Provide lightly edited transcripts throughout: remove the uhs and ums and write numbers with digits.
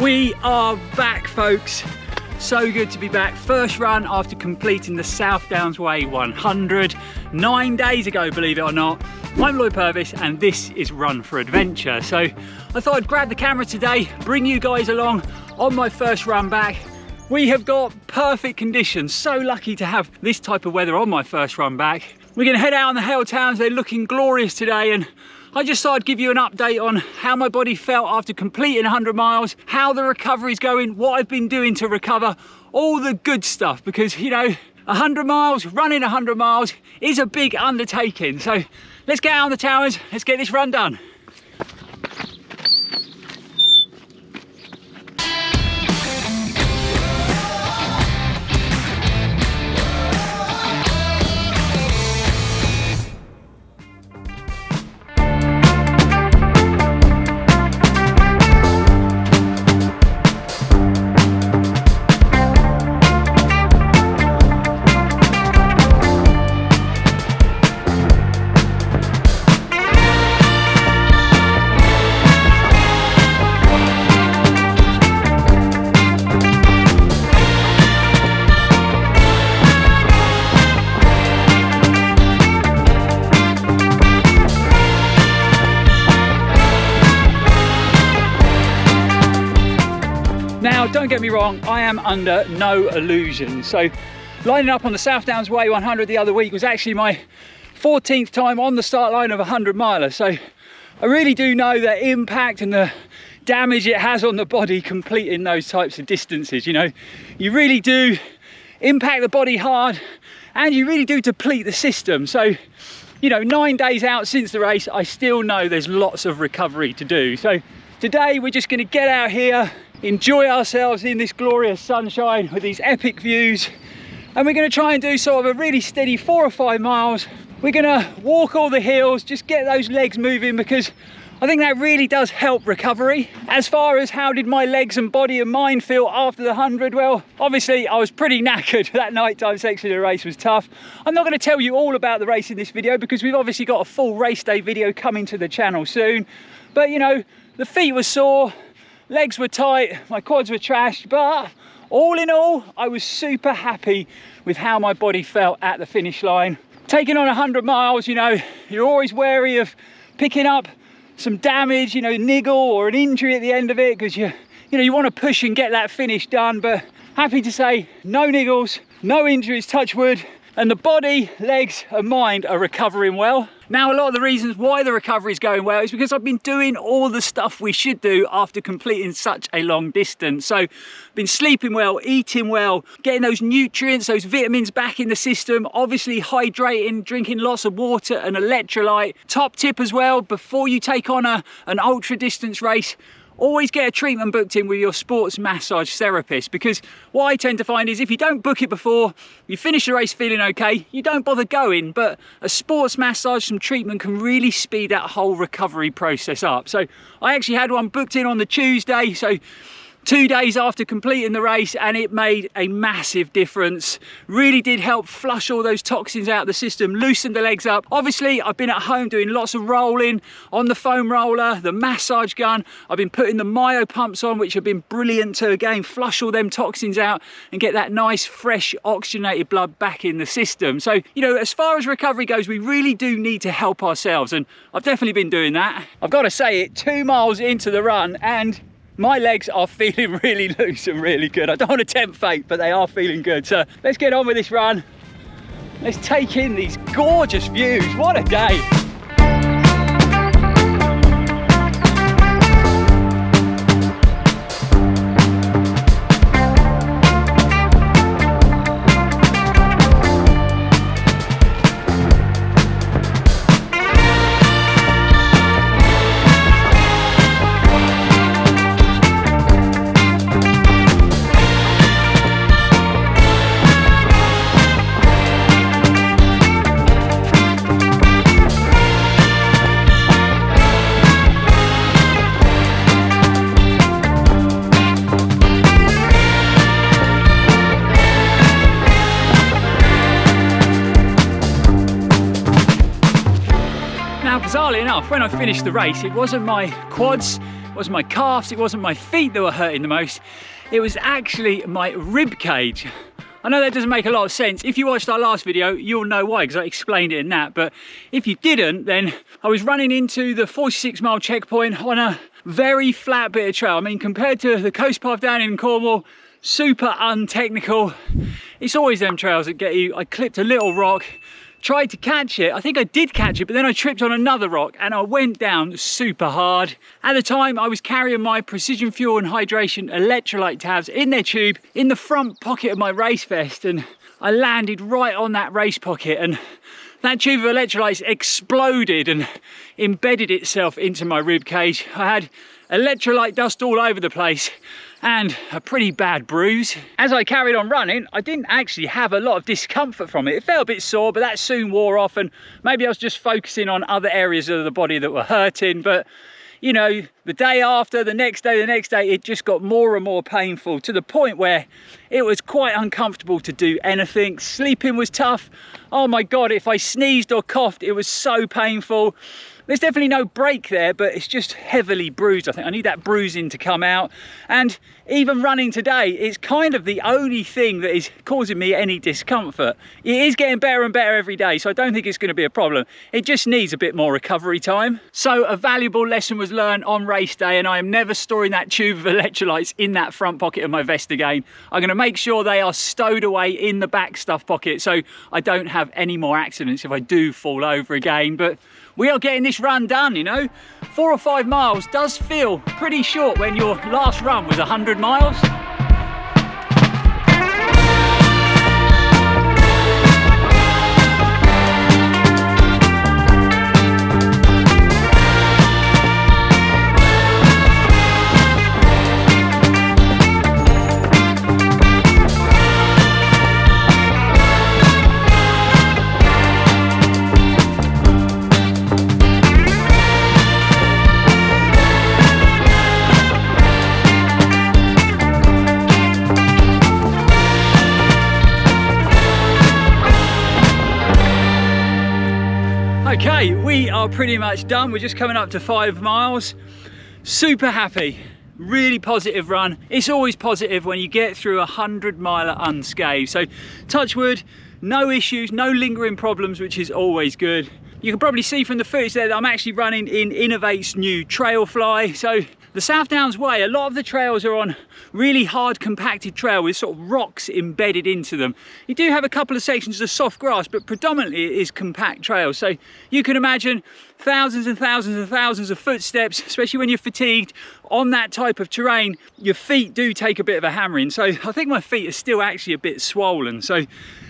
We are back, folks. So good to be back. First run after completing the South Downs Way 100 9 days ago, believe it or not. I'm Lloyd Purvis and this is Run4Adventure. So I thought I'd grab the camera today, bring you guys along on my first run back. We have got perfect conditions. So lucky to have this type of weather on my first run back. We're gonna head out on the Hale Towns. They're looking glorious today, and I just thought I'd give you an update on how my body felt after completing 100 miles, how the recovery's going, what I've been doing to recover, all the good stuff, because you know, 100 miles, running 100 miles is a big undertaking. So let's get out on the towers, let's get this run done. Now, don't get me wrong, I am under no illusion. So lining up on the South Downs Way 100 the other week was actually my 14th time on the start line of a 100 miler. So I really do know the impact and the damage it has on the body completing those types of distances. You know, you really do impact the body hard and you really do deplete the system. So, you know, 9 days out since the race, I still know there's lots of recovery to do. So today we're just going to get out here, enjoy ourselves in this glorious sunshine with these epic views, and we're going to try and do sort of a really steady 4 or 5 miles. We're going to walk all the hills, just get those legs moving, because I think that really does help recovery. As far as how did my legs and body and mind feel after the 100, well, obviously I was pretty knackered. That nighttime section of the race was tough. I'm not going to tell you all about the race in this video because we've obviously got a full race day video coming to the channel soon, but you know, the feet were sore, legs were tight, my quads were trashed, but all in all, I was super happy with how my body felt at the finish line. Taking on 100 miles, you know, you're always wary of picking up some damage, you know, niggle or an injury at the end of it, because you want to push and get that finish done. But happy to say, no niggles, no injuries, touch wood, and the body, legs and mind are recovering well. Now, a lot of the reasons why the recovery is going well is because I've been doing all the stuff we should do after completing such a long distance. So been sleeping well, eating well, getting those nutrients, those vitamins back in the system, obviously hydrating, drinking lots of water and electrolyte. Top tip as well, before you take on an ultra distance race, always get a treatment booked in with your sports massage therapist, because what I tend to find is if you don't book it before, you finish the race feeling okay, you don't bother going, but a sports massage, some treatment can really speed that whole recovery process up. So I actually had one booked in on the Tuesday, so 2 days after completing the race, and it made a massive difference. Really did help flush all those toxins out of the system, loosen the legs up. Obviously, I've been at home doing lots of rolling on the foam roller, the massage gun. I've been putting the myo pumps on, which have been brilliant to, again, flush all them toxins out and get that nice, fresh, oxygenated blood back in the system. So, you know, as far as recovery goes, we really do need to help ourselves, and I've definitely been doing that. I've got to say it, 2 miles into the run, and my legs are feeling really loose and really good. I don't want to tempt fate, but they are feeling good. So let's get on with this run. Let's take in these gorgeous views. What a day. bizarrely enough, when I finished the race, it wasn't my quads it wasn't my calves, it wasn't my feet that were hurting the most. It was actually my rib cage. I know that doesn't make a lot of sense. If you watched our last video, you'll know why, because I explained it in that. But if you didn't, then I was running into the 46-mile checkpoint on a very flat bit of trail. I mean, compared to the coast path down in Cornwall, super untechnical. It's always them trails that get you. I clipped a little rock, tried to catch it. I think I did catch it, but then I tripped on another rock and I went down super hard. At the time, I was carrying my Precision Fuel and Hydration electrolyte tabs in their tube in the front pocket of my race vest, and I landed right on that race pocket, and that tube of electrolytes exploded and embedded itself into my rib cage. I had electrolyte dust all over the place and a pretty bad bruise. As I carried on running, I didn't actually have a lot of discomfort from it. It felt a bit sore, but that soon wore off, and maybe I was just focusing on other areas of the body that were hurting. But you know, the day after, the next day, it just got more and more painful, to the point where it was quite uncomfortable to do anything. Sleeping was tough. Oh my God, if I sneezed or coughed, it was so painful. There's definitely no break there, but it's just heavily bruised. I think I need that bruising to come out. And even running today is kind of the only thing that is causing me any discomfort. It is getting better and better every day, so I don't think it's going to be a problem. It just needs a bit more recovery time. So a valuable lesson was learned on race day, and I am never storing that tube of electrolytes in that front pocket of my vest again. I'm going to make sure they are stowed away in the back stuff pocket so I don't have any more accidents if I do fall over again. But we are getting this run done, you know. 4 or 5 miles does feel pretty short when your last run was 100 miles. Okay, we are pretty much done. We're just coming up to 5 miles. Super happy, really positive run. It's always positive when you get through a 100-miler unscathed. So touch wood, no issues, no lingering problems, which is always good. You can probably see from the footage there that I'm actually running in Innovate's new trail fly. So the South Downs Way, a lot of the trails are on really hard compacted trail with sort of rocks embedded into them. You do have a couple of sections of soft grass, but predominantly it is compact trails. So you can imagine thousands and thousands and thousands of footsteps, especially when you're fatigued on that type of terrain. Your feet do take a bit of a hammering. So I think my feet are still actually a bit swollen. So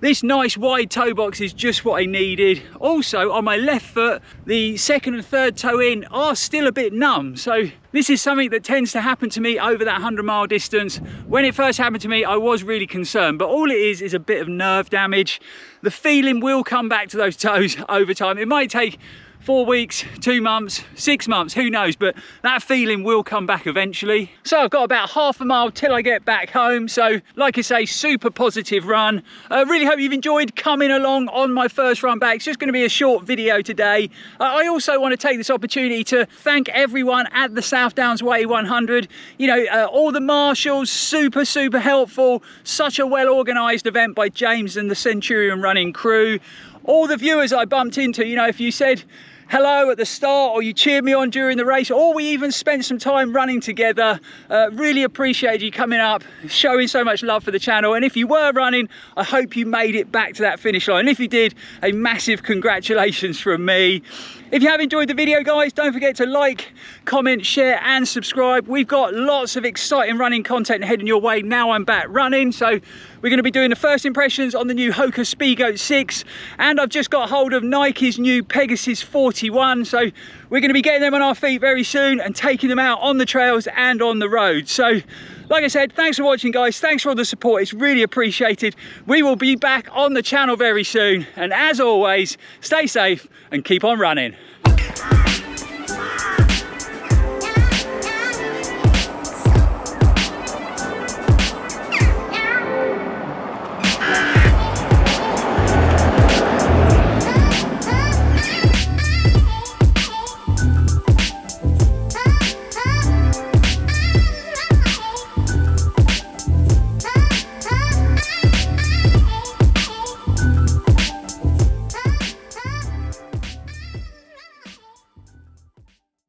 this nice wide toe box is just what I needed. Also on my left foot, the second and third toe in are still a bit numb. So this is something that tends to happen to me over that 100-mile distance. When it first happened to me, I was really concerned, but all it is a bit of nerve damage. The feeling will come back to those toes over time. It might take 4 weeks, 2 months, 6 months, who knows, but that feeling will come back eventually. So I've got about half a mile till I get back home. So like I say, super positive run. Really hope you've enjoyed coming along on my first run back. It's just going to be a short video today. I also want to take this opportunity to thank everyone at the South Downs Way 100. You know, all the marshals, super helpful. Such a well organised event by James and the Centurion running crew. All the viewers I bumped into, you know, if you said hello at the start, or you cheered me on during the race, or we even spent some time running together, really appreciate you coming up, showing so much love for the channel. And if you were running, I hope you made it back to that finish line. And if you did, a massive congratulations from me. If you have enjoyed the video, guys, don't forget to like, comment, share and subscribe. We've got lots of exciting running content heading your way now I'm back running. So we're going to be doing the first impressions on the new Hoka Speedgoat 6, and I've just got hold of Nike's new Pegasus 41. So we're going to be getting them on our feet very soon and taking them out on the trails and on the road. So like I said, thanks for watching, guys. Thanks for all the support. It's really appreciated. We will be back on the channel very soon. And as always, stay safe and keep on running.